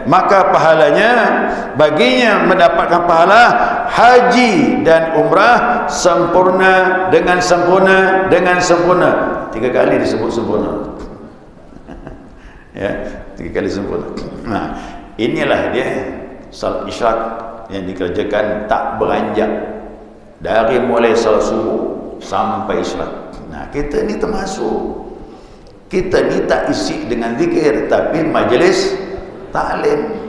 maka pahalanya baginya mendapatkan pahala haji dan umrah sempurna dengan sempurna dengan sempurna. 3 kali disebut sempurna. Ya, 3 kali sempurna. Nah, inilah dia salat isyak yang dikerjakan tak beranjak dari mulai salat subuh sampai isyak. Nah, kita ni termasuk. Kita ni tak isi dengan zikir, tapi majlis ta'lim.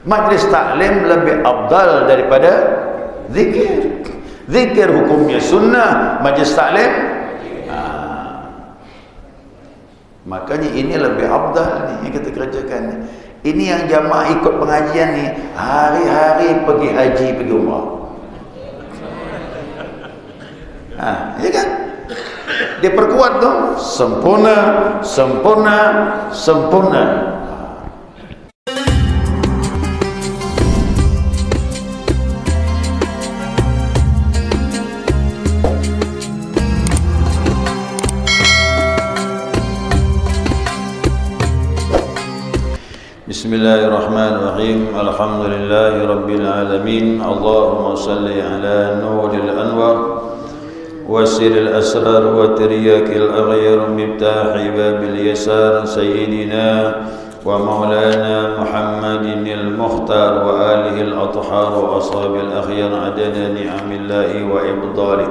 Majlis ta'lim lebih afdal daripada zikir. Zikir hukumnya sunnah, majlis ta'lim makanya ini lebih afdal ni yang kita kerjakan. Ini yang jamaah ikut pengajian ni hari-hari pergi haji, pergi umrah. Ya kan? Dia perkuat tu sempurna, sempurna, sempurna. Bismillahirrahmanirrahim. Alhamdulillahi rabbil alamin. Allahumma salli ala nuril anwar وسر الأسرار وترياك الأغير مفتاح باب اليسار سيدنا ومولانا محمد المختار وآله الأطهار وأصحاب الأخيار عدد نعم الله وإبطاله.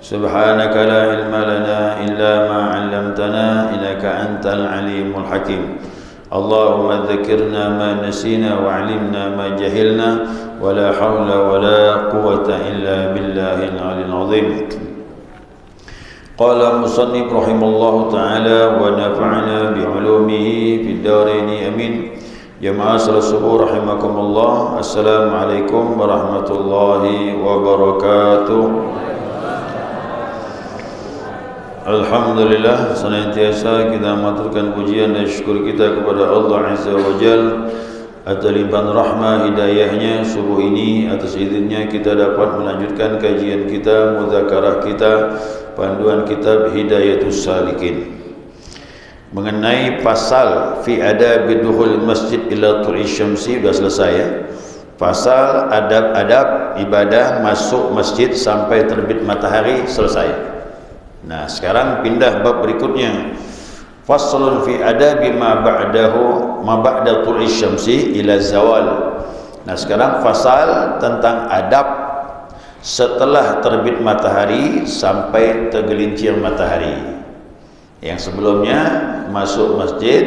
سبحانك لا علم لنا إلا ما علمتنا إنك أنت العليم الحكيم. اللهم ذكرنا ما نسينا وعلمنا ما جهلنا ولا حول ولا قوة إلا بالله العلي العظيم. قال المصنف رحمه الله تعالى ونفعنا بعلومه في الدارين آمين. جماعة الصبح رحمكم الله. السلام عليكم ورحمة الله وبركاته. Alhamdulillah, senantiasa kita maturkan pujian dan syukur kita kepada Allah Azza wa Jal atas limpahan rahmah hidayahnya. Subuh ini atas izinnya kita dapat melanjutkan kajian kita, muzakarah kita, panduan kitab Hidayatus Salikin mengenai pasal fi adab dukhul masjid ila tulu'i syamsi. Sudah selesai ya. Pasal adab-adab ibadah masuk masjid sampai terbit matahari selesai. Nah, sekarang pindah bab berikutnya. Faslun fi adabi ma ba'dahu ma ba'da tulu'i syamsi ila zawal. Nah, sekarang fasal tentang adab setelah terbit matahari sampai tergelincir matahari. Yang sebelumnya masuk masjid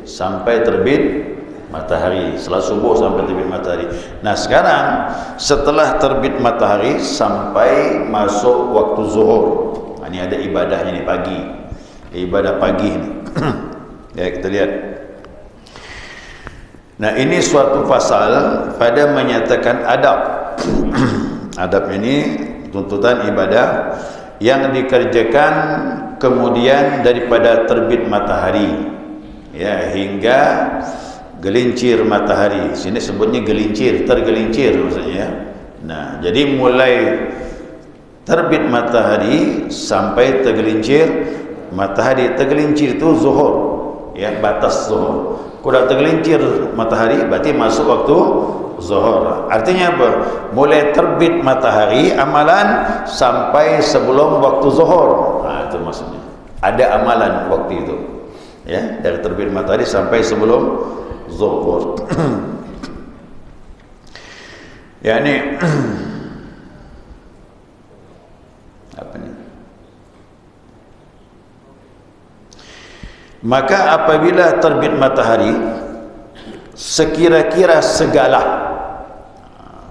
sampai terbit matahari, setelah subuh sampai terbit matahari. Nah, sekarang setelah terbit matahari sampai masuk waktu zuhur. Ini ada ibadahnya ni pagi, ibadah pagi ni. Ya, kita lihat. Nah, ini suatu pasal pada menyatakan adab. Adab ini tuntutan ibadah yang dikerjakan kemudian daripada terbit matahari ya hingga gelincir matahari. Sini sebutnya gelincir, tergelincir maksudnya. Nah, jadi mulai terbit matahari sampai tergelincir matahari. Tergelincir itu zuhur ya, batas zuhur. Kalau tergelincir matahari berarti masuk waktu zuhur. Artinya apa? Mulai terbit matahari amalan sampai sebelum waktu zuhur. Nah, itu maksudnya. Ada amalan waktu itu. Ya, dari terbit matahari sampai sebelum zuhur. Ya, ini apa ni? Maka apabila terbit matahari sekira-kira segala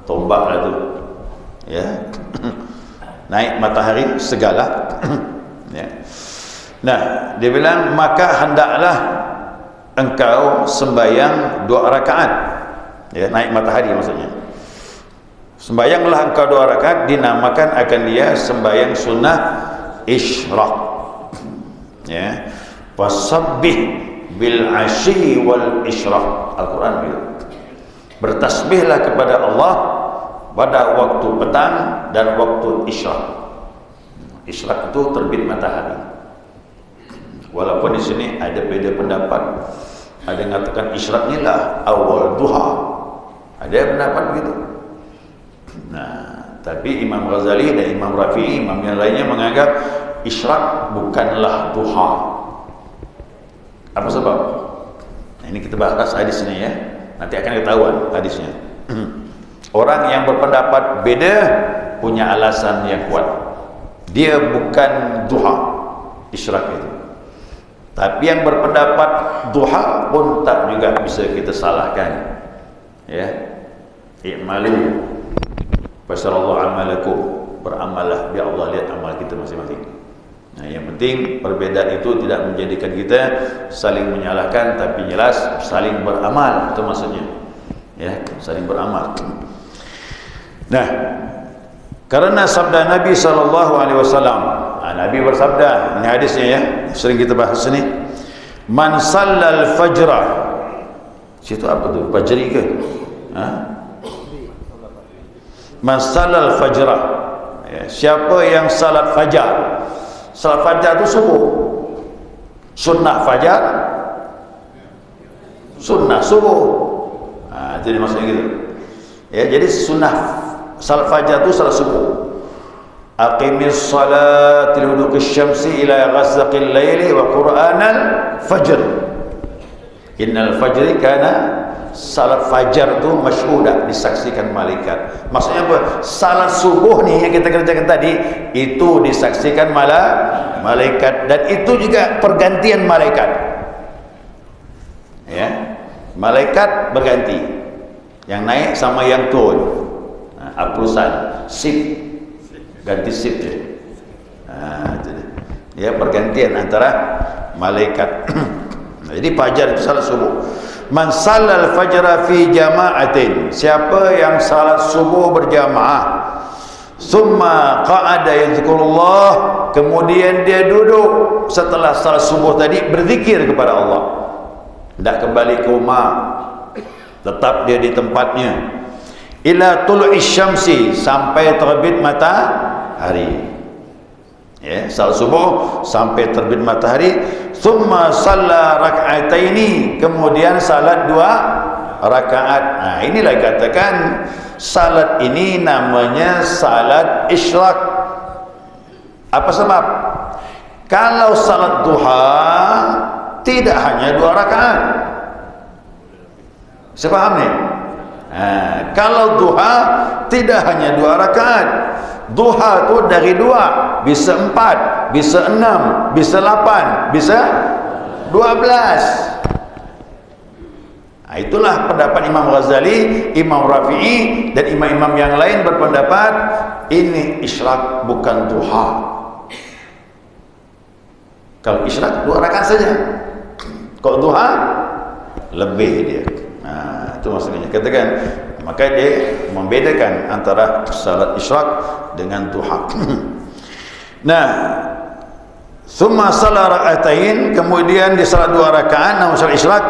tombaklah tu ya naik matahari segala ya. Nah, dia bilang maka hendaklah engkau sembahyang 2 rakaat ya, naik matahari maksudnya. Sembayanglah engkau 2 rakaat, dinamakan akan dia sembayang sunnah isyraq ya. Fasabbih bil asyi wal isyraq. Al-Quran bilang bertasbihlah kepada Allah pada waktu petang dan waktu isyraq. Isyraq itu terbit matahari. Walaupun di sini ada beda pendapat. Ada yang mengatakan isyraq ni lah awal duha. Ada yang pendapat begitu. Nah, tapi Imam Ghazali dan Imam Rafi'i, imam yang lainnya menganggap isyraq bukanlah duha. Apa sebab? Nah, ini kita bahas hadis ini ya. Nanti akan ketahuan hadisnya. Orang yang berpendapat beda punya alasan yang kuat. Dia bukan duha isyraq itu. Tapi yang berpendapat duha pun tak juga bisa kita salahkan. Ya. I'malu fasarallahu amalakum, beramallah biar Allah lihat amal kita masing-masing. Nah, yang penting perbedaan itu tidak menjadikan kita saling menyalahkan, tapi jelas saling beramal, itu maksudnya. Ya, saling beramal. Nah, karena sabda Nabi SAW, Nabi bersabda, ini hadisnya ya, sering kita bahas ini. Man sallal fajrah. Situ apa tu? Fajri ke? Man sallal fajrah. Ya, siapa yang salat fajar? Salat fajar itu subuh. Sunnah fajar, sunnah subuh. Jadi maksudnya gitu. Ya, jadi sunnah salat fajar itu salat subuh. Aqimis salat liluduqis syamsi ila ghasaqil laili wa qur'anal fajr. Innal fajri kana, salat fajar itu masyhudah, disaksikan malaikat. Maksudnya apa? Salat subuh nih yang kita kerjakan tadi itu disaksikan malaikat, dan itu juga pergantian malaikat. Ya. Malaikat berganti. Yang naik sama yang turun. Aplusan, shift, ganti shift je. Ya, pergantian antara malaikat. Jadi fajar itu salat subuh. Man sallal fajra fi jama'atin, siapa yang salat subuh berjamaah, summa qa'ada yadhkurullah, kemudian dia duduk setelah salat subuh tadi berzikir kepada Allah, tidak kembali ke rumah, tetap dia di tempatnya, ila tulu'is syamsi, sampai terbit matahari. Ya, salat subuh sampai terbit matahari. Summa shalla rak'ataini, kemudian salat 2 rakaat. Nah, inilah katakan salat ini namanya salat isyraq. Apa sebab? Kalau salat duha tidak hanya 2 rakaat. Saya faham nih? Kalau duha tidak hanya 2 rakaat. Duha itu dari 2, bisa 4, bisa 6, bisa 8, bisa 12. Itulah pendapat Imam Ghazali, Imam Rafi'i, dan imam-imam yang lain berpendapat ini isyraq bukan duha. Kalau isyraq 2 rakaat saja. Kalau duha lebih dia. Itu maksudnya. Katakan, maka dia membedakan antara salat isyraq dengan duha. Nah, summa shalla rak'atain, kemudian di salat 2 rakaat namun salat isyraq,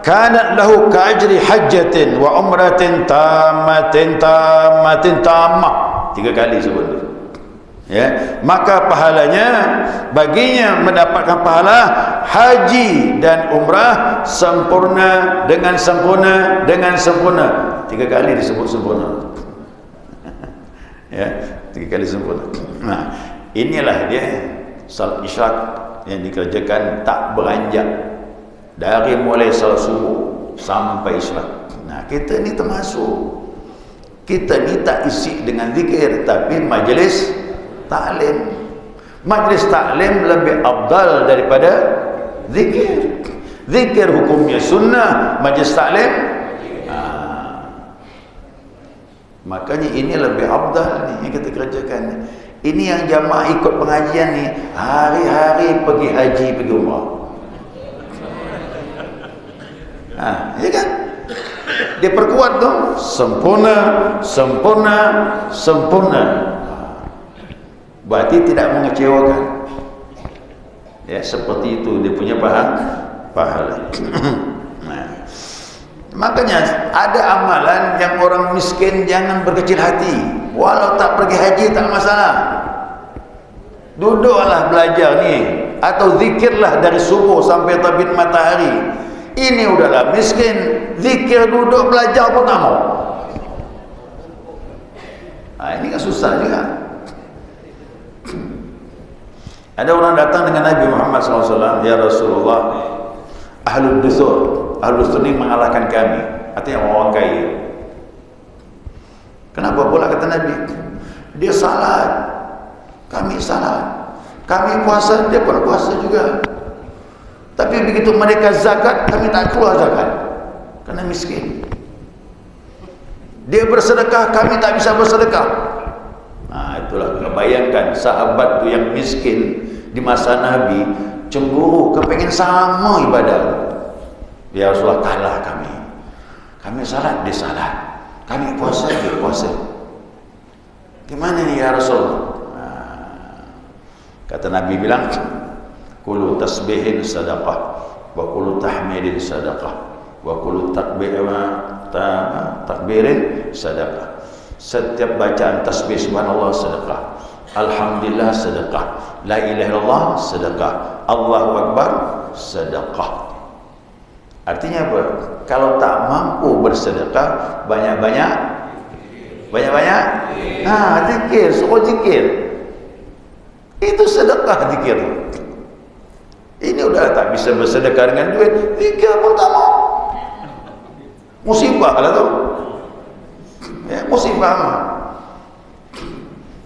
kanat lahu ka'ajri hajjatin wa umratin tammatin 3 kali sebut. Ya, maka pahalanya baginya mendapatkan pahala haji dan umrah sempurna dengan sempurna dengan sempurna. 3 kali disebut sempurna. Ya, 3 kali sempurna. Nah, inilah dia salat isyraq yang dikerjakan tak beranjak dari mulai salat subuh sampai isyraq. Nah, kita ni termasuk, kita ni tak isi dengan zikir, tapi majlis ta'lim. Majlis ta'lim lebih afdal daripada zikir. Zikir hukumnya sunnah, majlis ta'lim makanya ini lebih afdal ni yang kita kerjakan. Ini yang jamaah ikut pengajian ni hari-hari pergi haji, pergi umrah. Ya kan? Dia perkuat tu sempurna, sempurna, sempurna. Berarti tidak mengecewakan. Ya, seperti itu dia punya pahala. Nah, makanya ada amalan yang orang miskin jangan berkecil hati. Walau tak pergi haji tak masalah. Duduklah belajar ni, atau zikirlah dari subuh sampai terbit matahari. Ini udahlah miskin, zikir duduk belajar pun tak mau. Ini kan susah juga. Ada orang datang dengan Nabi Muhammad SAW, ya Rasulullah, ahlul dusur, ahlul dusur ini mengalahkan kami, artinya orang kaya. Kenapa pula kata Nabi? Dia salat, kami salat, kami puasa, dia pun puasa juga. Tapi begitu mereka zakat, kami tak keluar zakat kerana miskin. Dia bersedekah, kami tak bisa bersedekah. Itulah, bayangkan sahabat tu yang miskin di masa Nabi cemburu, kepengen sama ibadah. Ya Rasulullah, kalah kami. Kami salat, dia salat. Kami puasa, dia puasa. Gimana ni ya Rasulullah? Kata Nabi bilang, kullu tasbihin sadaqah wa kullu tahmidin sadaqah wa kullu takbirin sadaqah. Setiap bacaan tasbih subhanallah sedekah, alhamdulillah sedekah, la ilaha illallah sedekah, Allahu akbar sedekah. Artinya apa? Kalau tak mampu bersedekah, banyak-banyak zikir, suruh zikir. Itu sedekah zikir. Ini udah tak bisa bersedekah dengan duit, zikir pun tak mau. Musibah lah tu. Ya, musibah.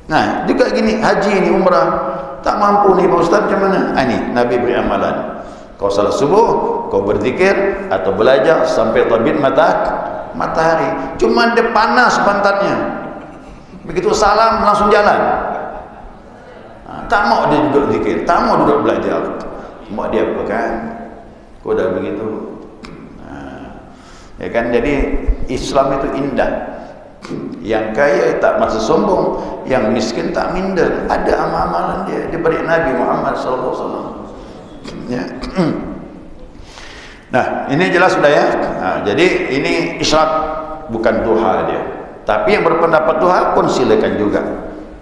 Nah, juga gini, haji ni, umrah, tak mampu ni Pak Ustaz, macam mana? Ini Nabi beri amalan. Kau salat subuh, kau berzikir atau belajar sampai terbit matahari. Cuma dia panas pantatnya. Begitu salam langsung jalan. Tak mau dia duduk zikir, tak mau duduk belajar. Mau dia apa kan? Kau dah begitu. Ya kan, jadi Islam itu indah. Yang kaya tak masa sombong, yang miskin tak minder. Ada amal-amalan dia diberi Nabi Muhammad SAW. Ya. Nah, ini jelas sudah ya. Jadi ini isyarat, bukan duha dia. Tapi yang berpendapat duha pun silakan juga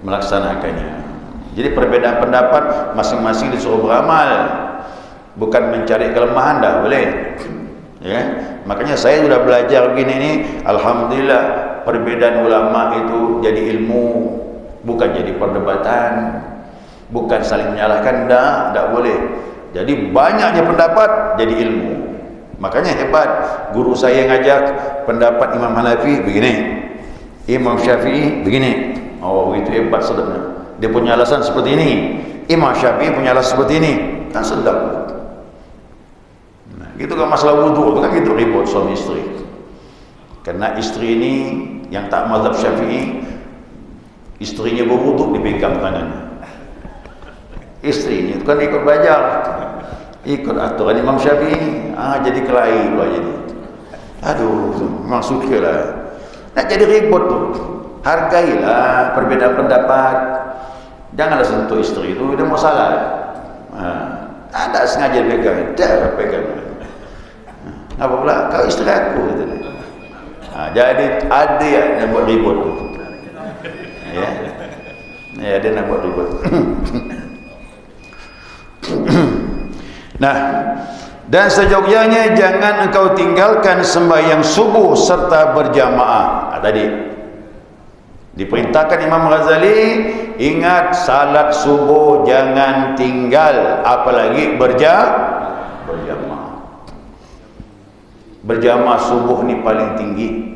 melaksanakannya. Jadi perbedaan pendapat masing-masing disuruh beramal, bukan mencari kelemahan, dah boleh. Ya, makanya saya sudah belajar begini ni, alhamdulillah. Perbedaan ulama itu jadi ilmu, bukan jadi perdebatan, bukan saling menyalahkan, tak boleh. Jadi banyaknya pendapat jadi ilmu. Makanya hebat guru saya ngajak pendapat Imam Hanafi begini, Imam Syafi'i begini. Oh, itu hebat sedapnya. Dia punya alasan seperti ini, Imam Syafi'i punya alasan seperti ini, kan sedap. Nah, gitu kan masalah wudu, kan gitu ribut suami istri. Karena istri ini yang tak mazhab Syafi'i, istrinya berwuduk dipegang tangannya. Istrinya itu kan ikut belajar, ikut aturan Imam Syafi'i, jadi kelahi pula jadi. Aduh, memang suka lah. Nak jadi ribut tu. Hargailah perbedaan pendapat. Janganlah sentuh istri itu, dia mau salah. Ada sengaja pegang, dia pegang. Apa pula? Kau istri aku, kata dia. Jadi ada yang buat ribut. Ya, dia nak buat ribut. Nah, dan sejogjanya jangan engkau tinggalkan sembahyang subuh serta berjamaah. Tadi diperintahkan Imam Ghazali, ingat salat subuh jangan tinggal, apalagi berjamaah. Berjamaah subuh ni paling tinggi.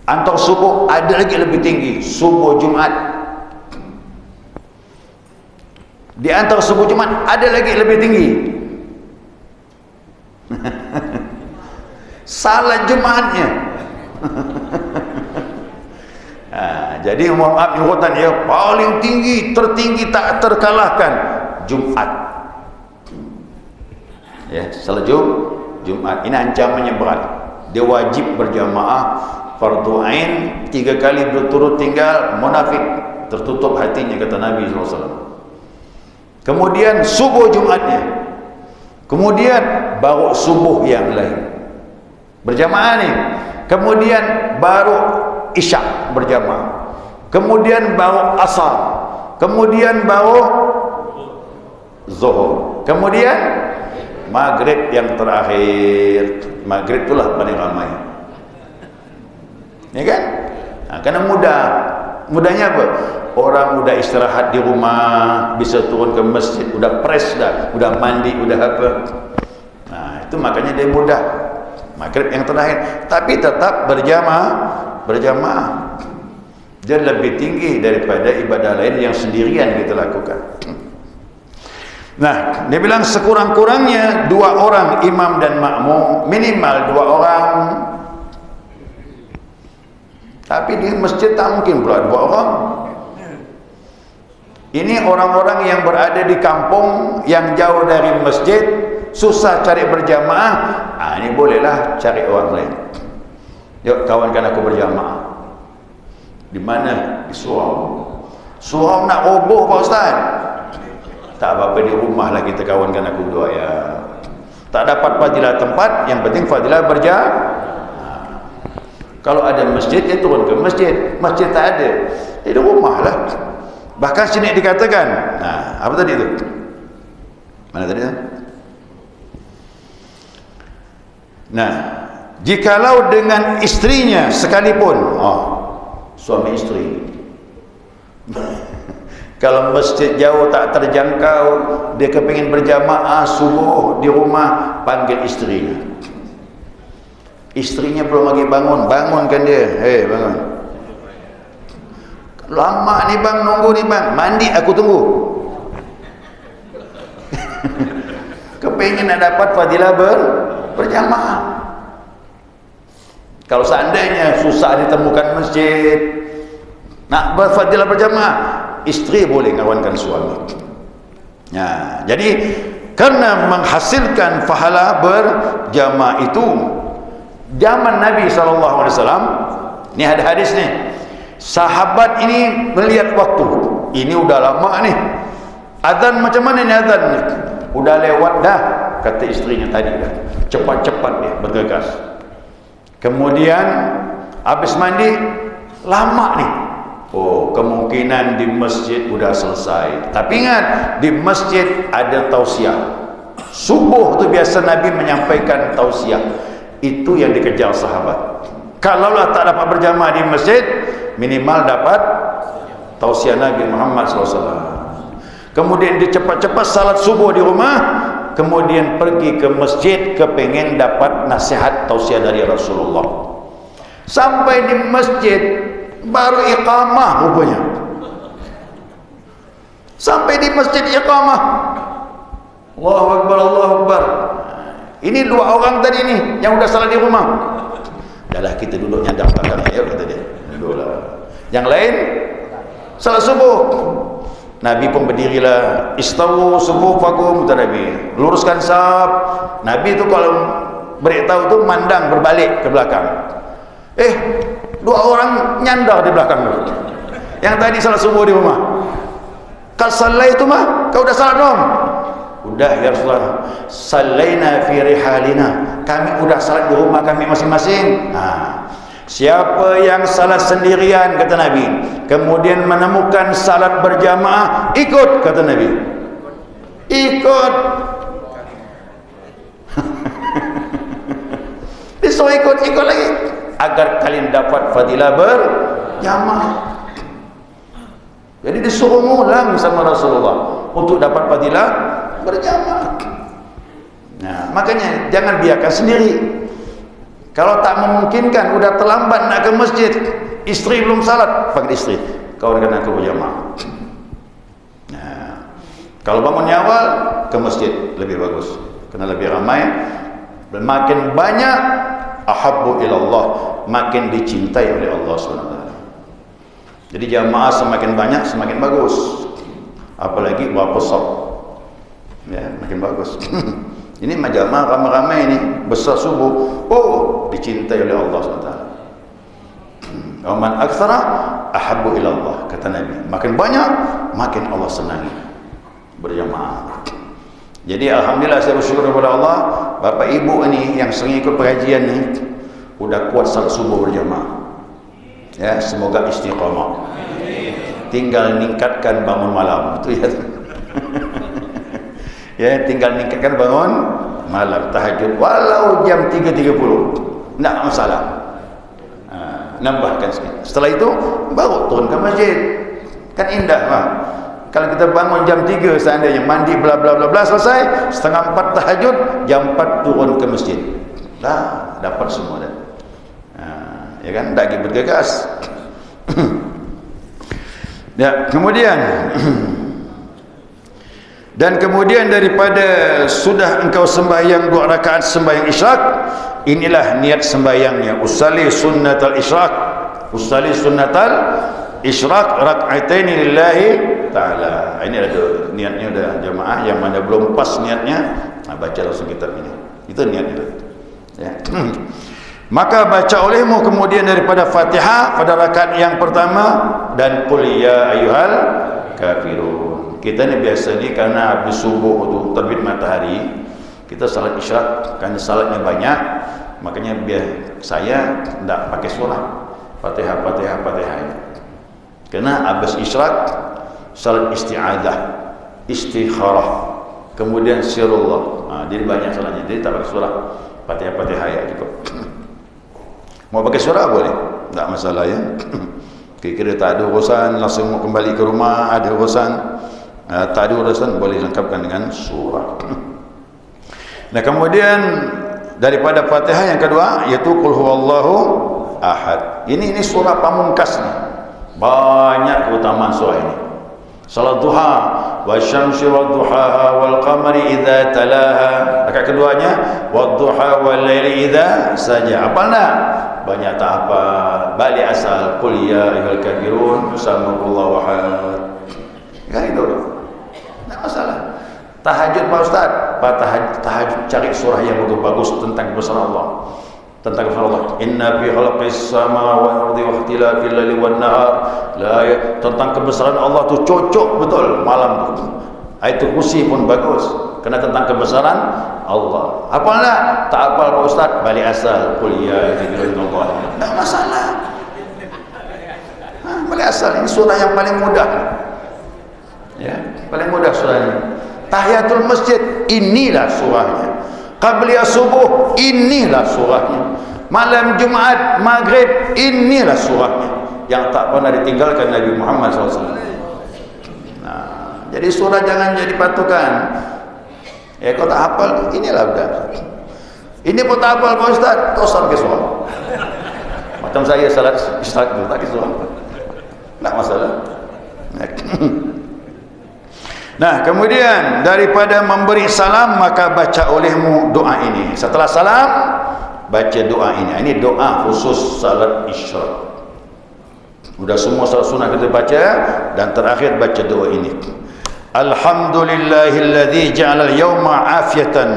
Antar subuh ada lagi lebih tinggi, subuh Jumat. Di antara subuh Jumat ada lagi lebih tinggi. Salat Jumatnya. Jadi maaf nyurutan ya, paling tinggi, tertinggi, tak terkalahkan Jumat. Ya, salat Jumat. Ini ancamannya berat. Dia wajib berjamaah, fardu ain, 3 kali berturut tinggal, munafik, tertutup hatinya, kata Nabi SAW. Kemudian subuh Jumatnya, kemudian baru subuh yang lain berjamaah ni, kemudian baru isyak berjamaah, kemudian baru asar, kemudian baru zuhur, kemudian maghrib yang terakhir. Maghrib itulah paling ramai. Ya kan? Nah, karena mudah. Mudahnya apa? Orang udah istirahat di rumah, bisa turun ke masjid, udah fresh dah, udah mandi, udah apa. Nah, itu makanya dia mudah. Maghrib yang terakhir, tapi tetap berjamaah. Dia lebih tinggi daripada ibadah lain yang sendirian kita lakukan. Nah, dia bilang sekurang-kurangnya 2 orang imam dan makmum, minimal 2 orang. Tapi di masjid tak mungkin pula 2 orang. Ini orang-orang yang berada di kampung yang jauh dari masjid, susah cari berjamaah. Ini bolehlah cari orang lain. Yuk kawankan aku berjamaah. Di mana? Di surau. Surau nak roboh Pak Ustaz. Tak apa-apa, di rumah lah kita kawankan aku berdua ya. Tak dapat fadilah tempat, yang penting fadilah berjamaah. Kalau ada masjid, ya turun ke masjid. Masjid tak ada, di rumah lah. Bahkan sini dikatakan, nah, apa tadi itu? Mana tadi? Nah, jikalau dengan istrinya sekalipun, suami istri. Kalau masjid jauh tak terjangkau, dia kepingin berjamaah subuh di rumah, panggil istrinya. Istrinya belum lagi bangunkan dia. Hei, bangun. Lama ni bang, nunggu ni bang. Mandi, aku tunggu. Kepingin nak dapat fadilah berjamaah. Kalau seandainya susah ditemukan masjid, nak berfadilah berjamaah, istri boleh kawankan suami. Ya, jadi karena menghasilkan pahala berjamaah itu, zaman Nabi SAW, ini ada hadis nih, sahabat ini melihat waktu, ini udah lama nih, azan macam mana ni azan ni, udah lewat dah, kata istrinya tadi dah, cepat-cepat dia bergegas. Kemudian habis mandi, lama nih. Oh, kemungkinan di masjid udah selesai. Tapi ingat, di masjid ada tausiah. Subuh tu biasa Nabi menyampaikan tausiah. Itu yang dikejar sahabat. Kalaulah tak dapat berjamaah di masjid, minimal dapat tausiah Nabi Muhammad SAW. Kemudian dia cepat-cepat salat subuh di rumah, kemudian pergi ke masjid kepengen dapat nasihat tausiah dari Rasulullah. Sampai di masjid baru iqamah rupanya. Sampai di masjid iqamah. Allahu Akbar, Allahu Akbar. Ini 2 orang tadi ni yang udah salat di rumah. Dahlah kita duduk nyandang belakang ya, kata dia. Duduklah. Yang lain salat subuh. Nabi pun berdirilah, istawu subuh fakum, kata Nabi, luruskan saf. Nabi tu kalau beritahu tu mandang berbalik ke belakang. 2 orang nyandar di belakang tu. Yang tadi salat subuh di rumah. Kal salai tu mah, kau dah salat belum? Udah ya Rasulullah. Salaina fi rihalina. Kami udah salat di rumah kami masing-masing. Siapa yang salat sendirian, kata Nabi, kemudian menemukan salat berjamaah, ikut, kata Nabi. Ikut. Disuruh ikut lagi, agar kalian dapat fadilah berjamaah. Jadi disuruh ngulang sama Rasulullah untuk dapat fadilah berjamaah. Nah, makanya jangan biarkan sendiri. Kalau tak memungkinkan, udah terlambat nak ke masjid, istri belum salat, panggil istri, kawan-kawan aku berjamaah. Nah, kalau bangunnya awal, ke masjid lebih bagus, kerana lebih ramai, dan makin banyak, ahabbu ilallah, makin dicintai oleh Allah SWT. Jadi jamaah semakin banyak, semakin bagus. Apalagi berapa sab, ya, makin bagus. Ini majamaah ramai-ramai ini, besar subuh, dicintai oleh Allah SWT. Man aktsara ahabbu ila Allah, kata Nabi. Makin banyak, makin Allah senangi berjamaah. Jadi alhamdulillah saya bersyukur kepada Allah, Bapak Ibu ini yang sering ikut pengajian ni udah kuat salat subuh berjamaah. Ya, semoga istiqamah. Tinggal ningkatkan bangun malam, itu ya. Ya, tinggal ningkatkan bangun malam tahajud walau jam 3.30, tak masalah. Nambahkan sikit. Setelah itu baru turun ke masjid. Kan indah bang. Kalau kita bangun jam 3 seandainya, mandi bla bla bla bla selesai, setengah 4 tahajud, jam 4 turun ke masjid. Dah dapat semua dah. Ya kan, tak lagi bergegas. Ya, kemudian dan kemudian daripada sudah engkau sembahyang 2 rakaat sembahyang isyak, inilah niat sembahyangnya. Usalli sunnatal isyak, usalli sunnatal isyak rak'ataini lillahi ta'ala. Ini ada niatnya, udah jamaah. Yang mana belum pas niatnya, baca langsung kitab ini. Itu niat itu. Ya. Maka baca olehmu kemudian daripada Fatihah pada rakaat yang pertama dan qul ya ayyuhal kafirun. Kita ni biasa ni karena habis subuh tu terbit matahari, kita salat isyak, karena salatnya banyak, makanya biar saya tidak pakai surah Fatihah ini. Karena habis isyak salat isti'adah, istikharah, kemudian sirullah. Jadi banyak salatnya, jadi tak pakai surah Fatihah ya cukup. Mau pakai surah boleh, tak masalah ya. Kira-kira tak ada urusan, langsung mau kembali ke rumah, ada urusan, tak ada urusan, boleh lengkapkan dengan surah. Nah kemudian daripada Fatihah yang kedua yaitu qul huwallahu ahad. Ini surah pamungkas ni. Banyak keutamaan surah ini. Salat duha, wasyamsi wadduhaha wal qamari idza talaha. Rakaat keduanya wadduha wal laili idza saja. Hafal tak? Banyak tak hafal. Balik asal qul ya ayyuhal kafirun samullahu ahad. Ya itu. Tak masalah. Tahajud Pak Ustaz, tahajud cari surah yang bagus tentang kebesaran Allah. Tentang kebesaran Allah. Inna fi khalaqis samawati wal ardi wa ikhtilafil laili wan nahar. Tentang kebesaran Allah tu cocok betul malam tu. Ayatul Kursi pun bagus. Kena tentang kebesaran Allah. Hafal tak? Tak hafal Pak Ustaz, balik asal qul ya ayyuhallah. Tak masalah. Balik asal. Ini surah yang paling mudah. Ya, paling mudah surah ini. Tahiyatul masjid, inilah surahnya. Qabliyah subuh, inilah surahnya. Malam Jumaat, Maghrib, inilah surahnya. Yang tak pernah ditinggalkan Nabi Muhammad SAW. Nah, jadi surah jangan jadi patokan. Ya kau tak hafal, inilah udah. Ini pun tak hafal Pak Ustaz, tosar ke surah. Macam saya salat isyak tu, tak ke surah. Tak masalah. Nah kemudian daripada memberi salam maka baca olehmu doa ini. Setelah salam baca doa ini. Ini doa khusus salat isyak. Sudah semua salat sunnah kita baca, dan terakhir baca doa ini. Alhamdulillahilladzi ja'ala al-yawma afiyatan.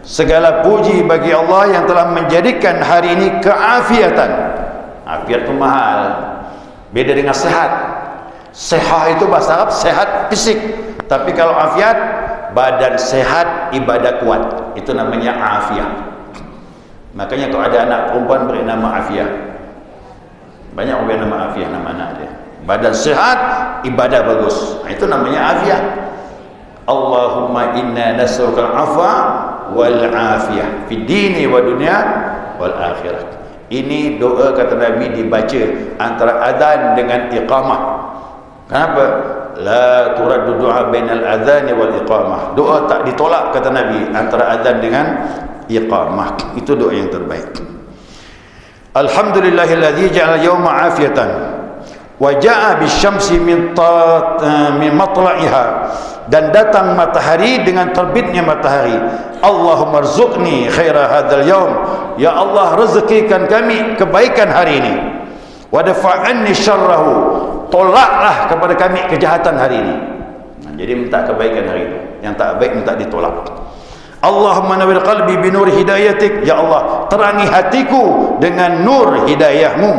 Segala puji bagi Allah yang telah menjadikan hari ini keafiatan. Afiat itu mahal. Beda dengan sehat. Sehat itu bahasa Arab sehat fisik. Tapi kalau afiat, badan sehat, ibadah kuat. Itu namanya afiat. Makanya kalau ada anak perempuan beri nama Afiah. Banyak orang yang nama Afiah nama anak dia. Badan sehat, ibadah bagus. Itu namanya Afiah. Allahumma inna nas'aluka al-'afwa wal 'afiyah fid dini wa dunya wal akhirah. Ini doa kata Nabi dibaca antara adzan dengan iqamah. Kenapa? La turaddu du'a bainal adzani wal iqamah. Doa tak ditolak kata Nabi antara adzan dengan iqamah. Itu doa yang terbaik. Alhamdulillahilladzi ja'ala yawma 'afiyatan wa ja'a bisyamsi min matla'iha, dan datang matahari dengan terbitnya matahari. Allahumma rzuqni khaira hadzal yaum. Ya Allah, rezekikan kami kebaikan hari ini. Wa dafa'anni syarrahu. Tolaklah kepada kami kejahatan hari ini. Jadi minta kebaikan hari itu. Yang tak baik minta ditolak. Allahumma nawwir qalbi bi nur hidayatik. Ya Allah, terangi hatiku dengan nur hidayahmu.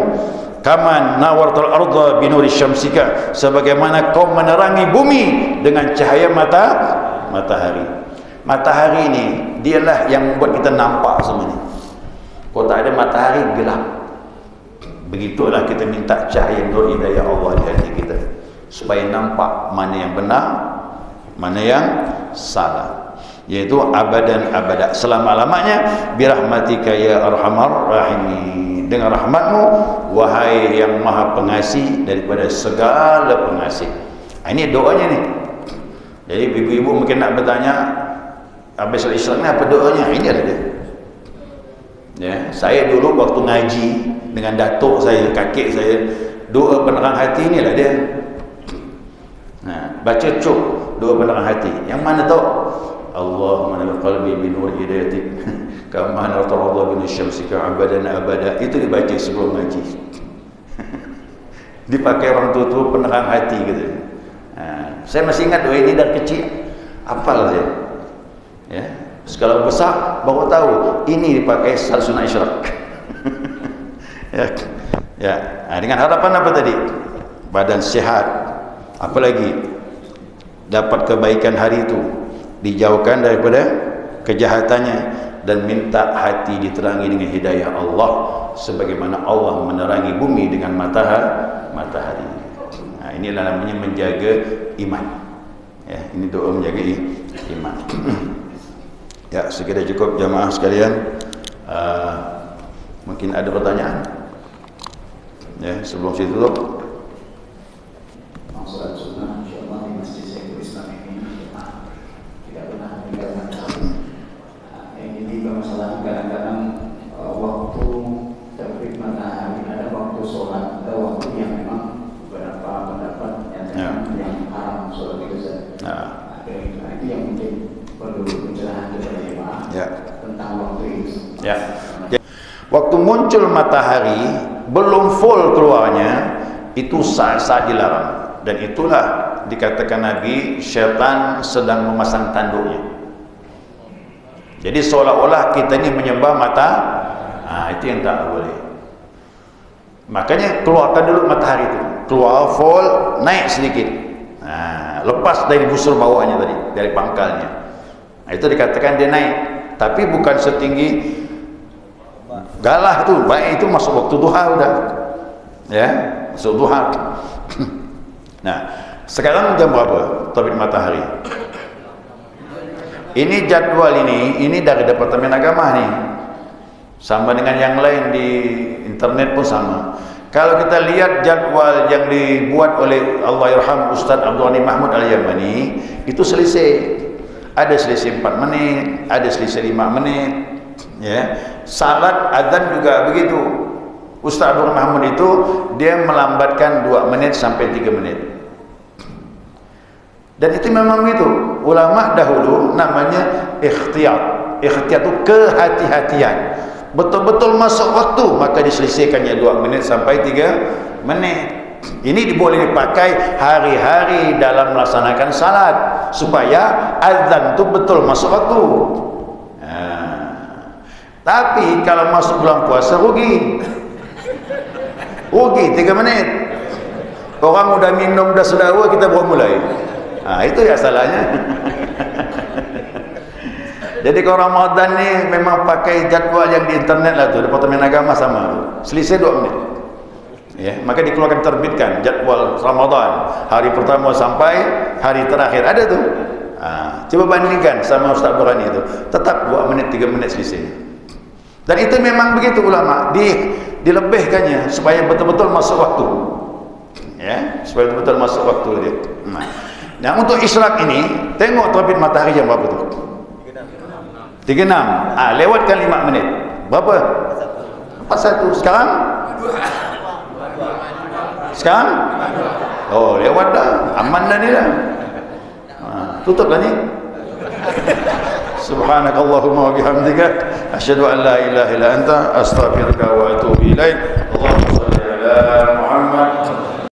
Kama nawartal arda bi nuri syamsika, sebagaimana kau menerangi bumi dengan cahaya matahari. Matahari ini dialah yang membuat kita nampak semua ini. Kalau tak ada matahari gelap. Begitulah kita minta cahaya nur hidayah Allah di hati kita, supaya nampak mana yang benar, mana yang salah. yaitu abadan abada, selama-lamanya. Birahmatika ya arhamar rahimin, dengan rahmatmu wahai yang maha pengasih daripada segala pengasih. Ini doanya nih. Jadi ibu-ibu mungkin nak bertanya habis Islam ni apa doanya? Ini ada dia. Ya, saya dulu waktu ngaji dengan datuk saya, kakek saya, doa penerang hati inilah dia. Nah, baca cuk doa penerang hati. Yang mana tahu? Allahumma nawwir qalbi bi nur hidayatik kama nawwarta Allah bi syamsika abadan abada. Itu dibaca sebelum ngaji. Dipakai orang tua penerang hati gitu. Saya masih ingat doa ini dari kecil. Hafal saya. Ya, skala besar baru tahu ini dipakai salat sunat isyraq. Ya, dengan harapan apa tadi? Badan sihat, apalagi dapat kebaikan hari itu, dijauhkan daripada kejahatannya, dan minta hati diterangi dengan hidayah Allah sebagaimana Allah menerangi bumi dengan matahari. Nah, inilah namanya menjaga iman. Ya, ini doa menjaga iman. Ya, sekiranya cukup jamaah sekalian. Mungkin ada pertanyaan? Ya, sebelum saya tutup. Salat sunnah insyaallah di Masjid Syekhul Islam ini tidak pernah meninggalkan. Yang ini masalah kadang-kadang waktu terbit matahari, ada waktu sholat, ada waktu yang memang beberapa pendapat yang haram sholat itu. Itu yang mungkin perlu pencerahan kepada jemaah tentang waktu itu. Ya. Waktu muncul matahari belum full keluarnya, itu saat-saat dilarang. Dan itulah dikatakan Nabi, syaitan sedang memasang tanduknya. Jadi seolah-olah kita ini menyembah itu yang tak boleh. Makanya keluarkan dulu matahari itu, keluar full, naik sedikit, lepas dari busur bawahnya tadi, dari pangkalnya. Itu dikatakan dia naik, tapi bukan setinggi galah tu. Baik, itu masuk waktu duha udah. Ya, masuk duha. Nah, sekarang jam berapa terbit matahari? Ini jadwal ini dari Departemen Agama nih. Sama dengan yang lain di internet pun sama. Kalau kita lihat jadwal yang dibuat oleh Allahyarham Ustaz Abdul Ghani Mahmud Al-Yamani, itu selisih. Ada selisih 4 menit, ada selisih 5 menit. Ya. Salat azan juga begitu. Ustaz Abdul Mahmud itu dia melambatkan 2 menit sampai 3 menit. Dan itu memang begitu. Ulama dahulu namanya ikhtiyat. Ikhtiyat itu kehati-hatian. Betul-betul masuk waktu maka diselisihkannya 2 menit sampai 3 menit. Ini boleh dipakai hari-hari dalam melaksanakan salat supaya azan itu betul masuk waktu. Tapi kalau masuk bulan puasa rugi 3 menit. Orang udah minum, udah sedawa, kita baru mulai. Itu ya salahnya. Jadi kalau Ramadan ni memang pakai jadwal yang di internet lah tu, Departemen Agama sama tu. Selisih 2 menit. Ya, maka dikeluarkan, terbitkan jadwal Ramadan hari pertama sampai hari terakhir, ada tu. Coba bandingkan sama Ustaz Burhani itu, tetap 2 menit 3 menit selisih. Dan itu memang begitu ulama dilebihkannya supaya betul-betul masuk waktu. Ya, supaya betul-betul masuk waktu dia. Nah, untuk isyraq ini tengok terbit matahari jam berapa tu? 3.6. Lewatkan 5 menit. Berapa? 41. Sekarang? Sekarang? Oh, lewat dah. Aman dah ni dah. Tutup dah ni. Subhanakallahumma wa bihamdika asyhadu an la ilaha illa anta astaghfiruka wa atubu ilaik.